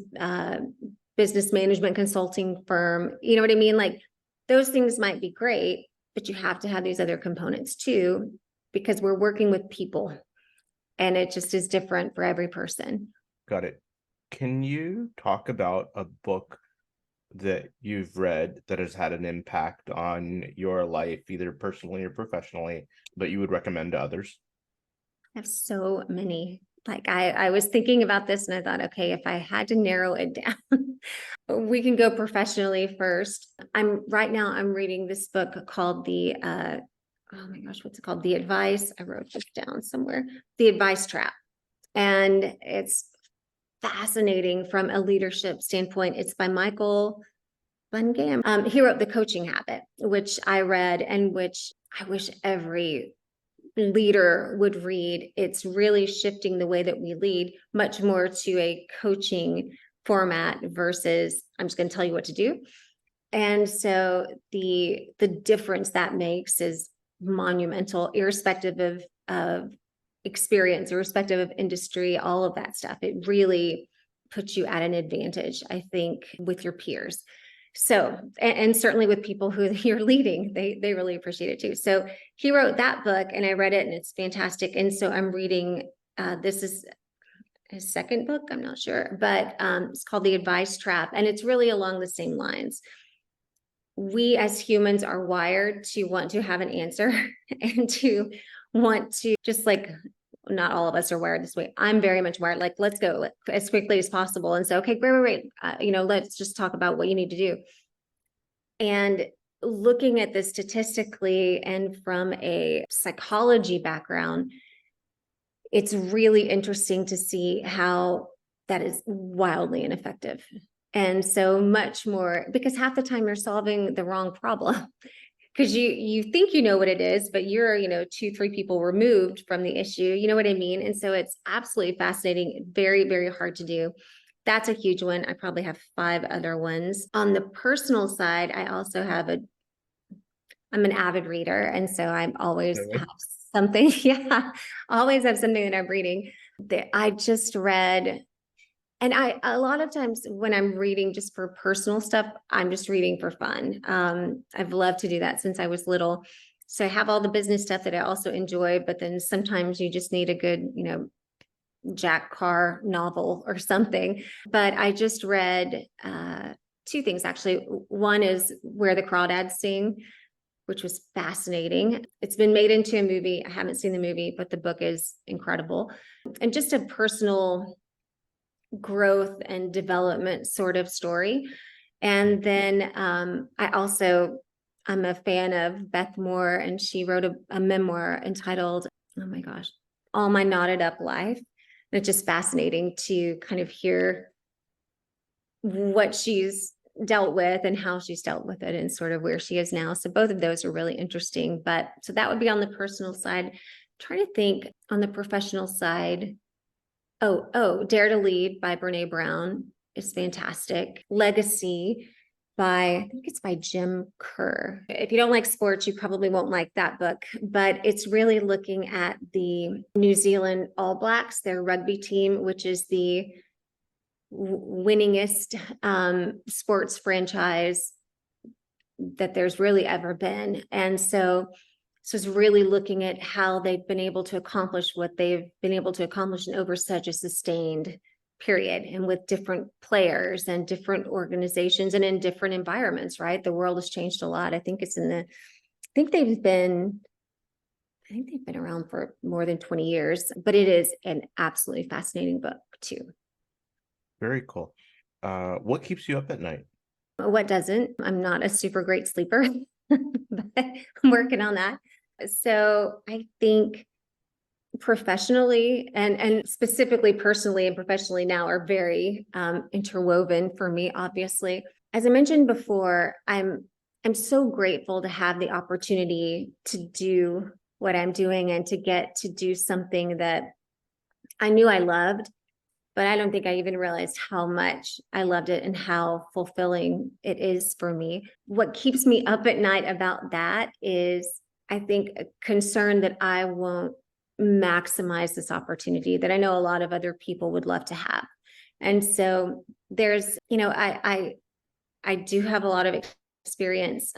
business management consulting firm, you know what I mean? Like those things might be great, but you have to have these other components too, because we're working with people and it just is different for every person. Got it. Can you talk about a book that you've read that has had an impact on your life, either personally or professionally, that you would recommend to others? I have so many. Like I was thinking about this and I thought, okay, if I had to narrow it down, we can go professionally first. Right now I'm reading this book called oh my gosh, what's it called? The Advice. I wrote this down somewhere. The Advice Trap. And it's fascinating from a leadership standpoint. It's by Michael Bungam. He wrote The Coaching Habit, which I read and which I wish every leader would read. It's really shifting the way that we lead much more to a coaching format versus I'm just going to tell you what to do. And so the difference that makes is monumental, irrespective of experience, irrespective of industry, all of that stuff. It really puts you at an advantage, I think, with your peers. So, and certainly with people who you're leading, they really appreciate it too. So he wrote that book and I read it and it's fantastic. And so I'm reading, this is his second book, I'm not sure, but it's called The Advice Trap. And it's really along the same lines. We as humans are wired to want to have an answer and to want to just like, not all of us are wired this way. I'm very much wired, like, let's go as quickly as possible. And so, okay, great. Let's just talk about what you need to do. And looking at this statistically and from a psychology background, it's really interesting to see how that is wildly ineffective. And so much more, because half the time you're solving the wrong problem. Because you think you know what it is, but you're 2-3 people removed from the issue. You know what I mean? And so it's absolutely fascinating, very, very hard to do. That's a huge one. I probably have 5 other ones. On the personal side, I also have I'm an avid reader. And so I always have something. Yeah, always have something that I'm reading. That I just read. And a lot of times when I'm reading just for personal stuff, I'm just reading for fun. I've loved to do that since I was little. So I have all the business stuff that I also enjoy, but then sometimes you just need a good, Jack Carr novel or something. But I just read two things actually. One is Where the Crawdads Sing, which was fascinating. It's been made into a movie. I haven't seen the movie, but the book is incredible. And just a personal growth and development sort of story. And then I'm a fan of Beth Moore, and she wrote a memoir entitled, oh my gosh, All My Knotted Up Life. And it's just fascinating to kind of hear what she's dealt with and how she's dealt with it and sort of where she is now. So both of those are really interesting. But so that would be on the personal side. I'm trying to think on the professional side. Dare to Lead by Brene Brown is fantastic. Legacy I think it's by Jim Kerr. If you don't like sports, you probably won't like that book, but it's really looking at the New Zealand All Blacks, their rugby team, which is the winningest sports franchise that there's really ever been. And so it's really looking at how they've been able to accomplish what they've been able to accomplish in over such a sustained period, and with different players and different organizations and in different environments, right? The world has changed a lot. I think they've been around for more than 20 years, but it is an absolutely fascinating book too. Very cool. What keeps you up at night? What doesn't? I'm not a super great sleeper, but I'm working on that. So I think professionally and specifically personally and professionally now are very interwoven for me, obviously. As I mentioned before, I'm so grateful to have the opportunity to do what I'm doing and to get to do something that I knew I loved, but I don't think I even realized how much I loved it and how fulfilling it is for me. What keeps me up at night about that is, I think, a concern that I won't maximize this opportunity that I know a lot of other people would love to have. And so there's, I do have a lot of experience.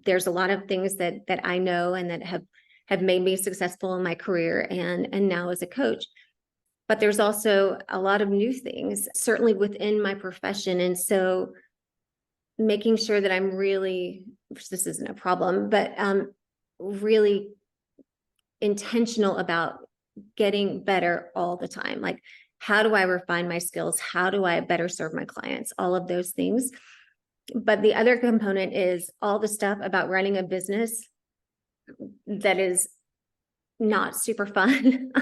There's a lot of things that I know and that have made me successful in my career and now as a coach. But there's also a lot of new things, certainly within my profession. And so making sure that I'm really, which this isn't a problem, but really intentional about getting better all the time. Like, how do I refine my skills? How do I better serve my clients? All of those things. But the other component is all the stuff about running a business that is not super fun.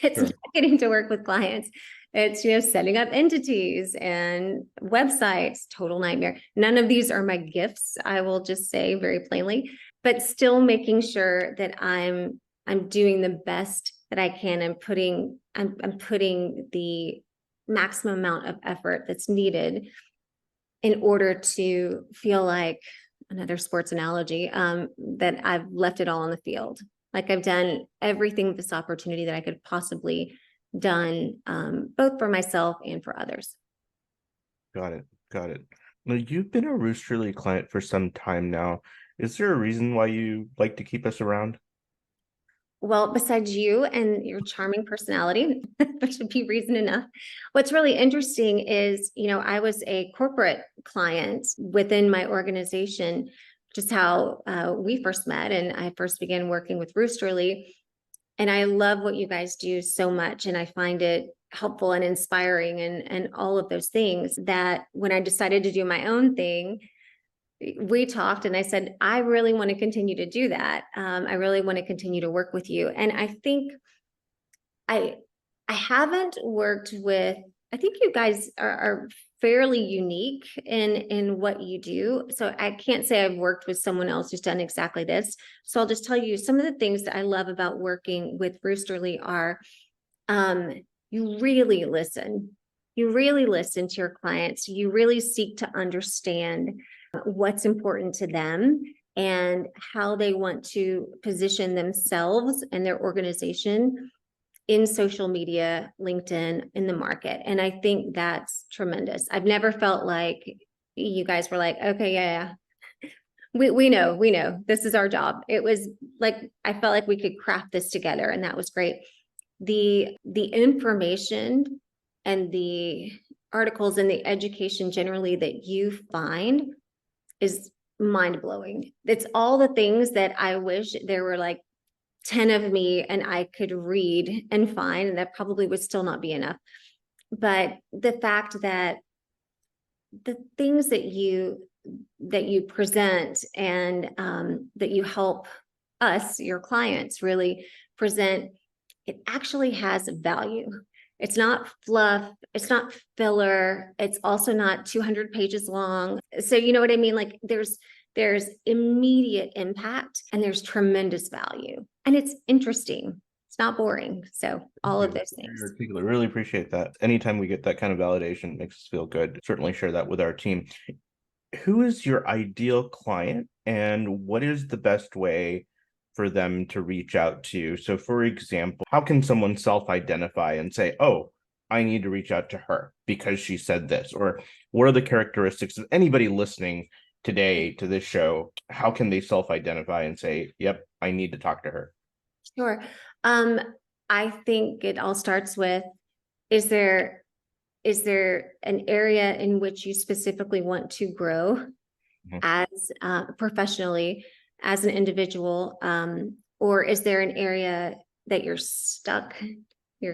It's Sure. not getting to work with clients. It's, setting up entities and websites, total nightmare. None of these are my gifts, I will just say very plainly, but still making sure that I'm doing the best that I can and I'm putting the maximum amount of effort that's needed in order to feel like, another sports analogy, that I've left it all on the field. Like, I've done everything with this opportunity that I could possibly done, both for myself and for others. Got it. Now, you've been a Roosterly client for some time now. Is there a reason why you like to keep us around? Well, besides you and your charming personality, there should be reason enough. What's really interesting is, I was a corporate client within my organization, which is how we first met. And I first began working with Roosterly. And I love what you guys do so much. And I find it helpful and inspiring and all of those things, that when I decided to do my own thing, we talked and I said, I really want to continue to do that. I really want to continue to work with you. And I think I haven't worked with, I think you guys are fairly unique in what you do. So I can't say I've worked with someone else who's done exactly this. So I'll just tell you some of the things that I love about working with Roosterly are, you really listen. You really listen to your clients. You really seek to understand what's important to them and how they want to position themselves and their organization in social media, LinkedIn, in the market. And I think that's tremendous. I've never felt like you guys were like, okay, yeah, we know, this is our job. It was like, I felt like we could craft this together, and that was great. the information and the articles and the education generally that you find is mind-blowing. It's all the things that I wish there were like 10 of me and I could read and find, and that probably would still not be enough. But the fact that the things that you present and that you help us, your clients, really present, it actually has value. It's not fluff, it's not filler, it's also not 200 pages long. So you know what I mean? Like there's immediate impact and there's tremendous value. And it's interesting. It's not boring. So all of those things. I really appreciate that. Anytime we get that kind of validation, it makes us feel good. Certainly share that with our team. Who is your ideal client and what is the best way for them to reach out to you? So for example, how can someone self-identify and say, oh, I need to reach out to her because she said this? Or what are the characteristics of anybody listening today to this show? How can they self-identify and say, yep, I need to talk to her? Sure. I think it all starts with, is there an area in which you specifically want to grow as professionally, as an individual, or is there an area that you're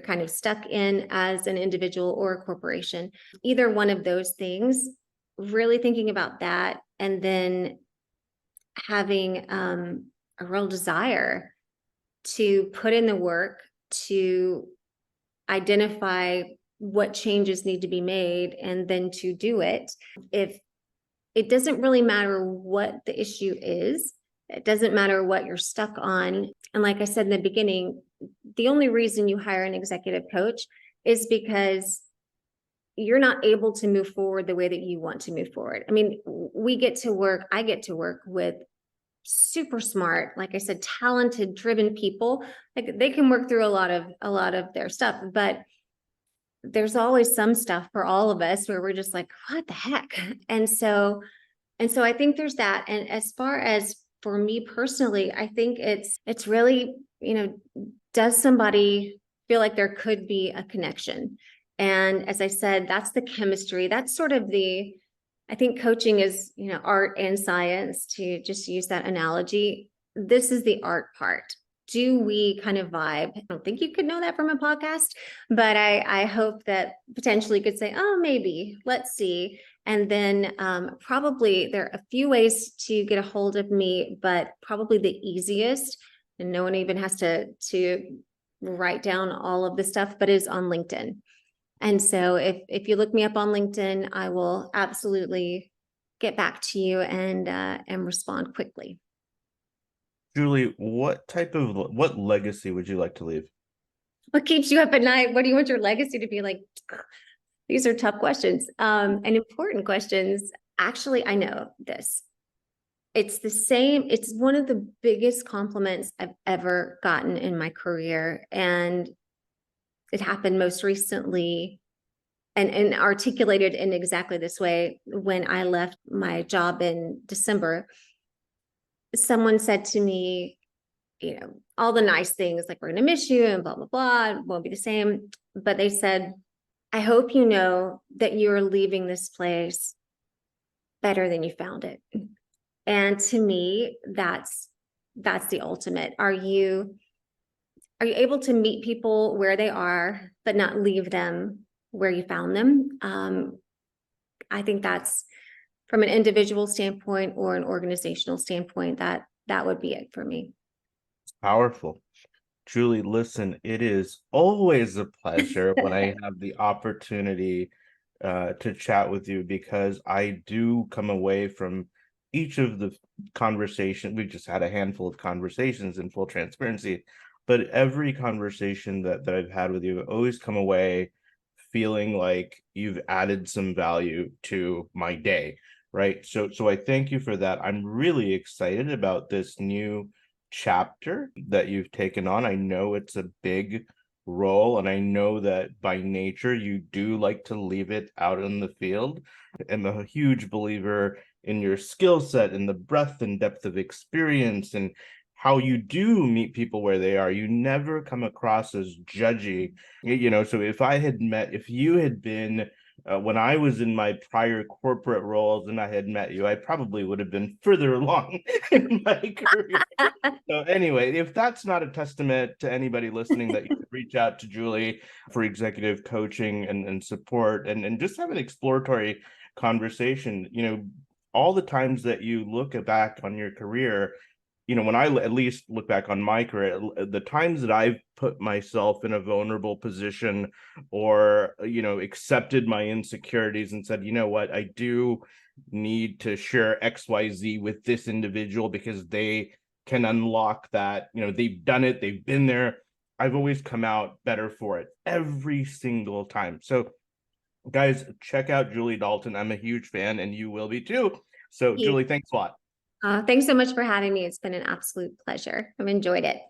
kind of stuck in as an individual or a corporation? Either one of those things, really thinking about that, and then having a real desire to put in the work to identify what changes need to be made and then to do it. If it doesn't really matter what the issue is, it doesn't matter what you're stuck on. And like I said in the beginning, the only reason you hire an executive coach is because you're not able to move forward the way that you want to move forward. I mean, I get to work with super smart, like I said, talented, driven people. Like they can work through a lot of their stuff, but there's always some stuff for all of us where we're just like, what the heck? And so I think there's that. And as far as for me personally, I think it's really, does somebody feel like there could be a connection? And as I said, that's the chemistry. That's sort of I think coaching is, art and science, to just use that analogy. This is the art part. Do we kind of vibe? I don't think you could know that from a podcast, but I hope that potentially could say, oh, maybe, let's see. And then probably there are a few ways to get a hold of me, but probably the easiest, and no one even has to write down all of the stuff, but is on LinkedIn. And so if you look me up on LinkedIn, I will absolutely get back to you and respond quickly. Julie, what legacy would you like to leave? What keeps you up at night? What do you want your legacy to be like? These are tough questions, and important questions. Actually, I know this. It's the same. It's one of the biggest compliments I've ever gotten in my career. And it happened most recently and articulated in exactly this way when I left my job in December. Someone said to me, all the nice things like, we're going to miss you and blah, blah, blah, it won't be the same. But they said, I hope you know that you're leaving this place better than you found it. And to me, that's the ultimate. Are you able to meet people where they are, but not leave them where you found them? I think that's, from an individual standpoint or an organizational standpoint, that would be it for me. Powerful. Julie, listen, it is always a pleasure when I have the opportunity to chat with you, because I do come away from each of the conversations. We've just had a handful of conversations in full transparency, but every conversation that I've had with you, I've always come away feeling like you've added some value to my day, right? So I thank you for that. I'm really excited about this new chapter that you've taken on. I know it's a big role, and I know that by nature you do like to leave it out in the field. I'm a huge believer in your skill set and the breadth and depth of experience and how you do meet people where they are, you never come across as judgy. So if you had been when I was in my prior corporate roles and I had met you, I probably would have been further along in my career. So anyway, if that's not a testament to anybody listening, that you could reach out to Julie for executive coaching and support, and just have an exploratory conversation. All the times that you look back on your career, when I at least look back on my career, the times that I've put myself in a vulnerable position, or, accepted my insecurities and said, you know what, I do need to share XYZ with this individual because they can unlock that, they've done it, they've been there. I've always come out better for it every single time. So guys, check out Julie Dalton. I'm a huge fan, and you will be too. So Julie, thanks a lot. Thanks so much for having me. It's been an absolute pleasure. I've enjoyed it.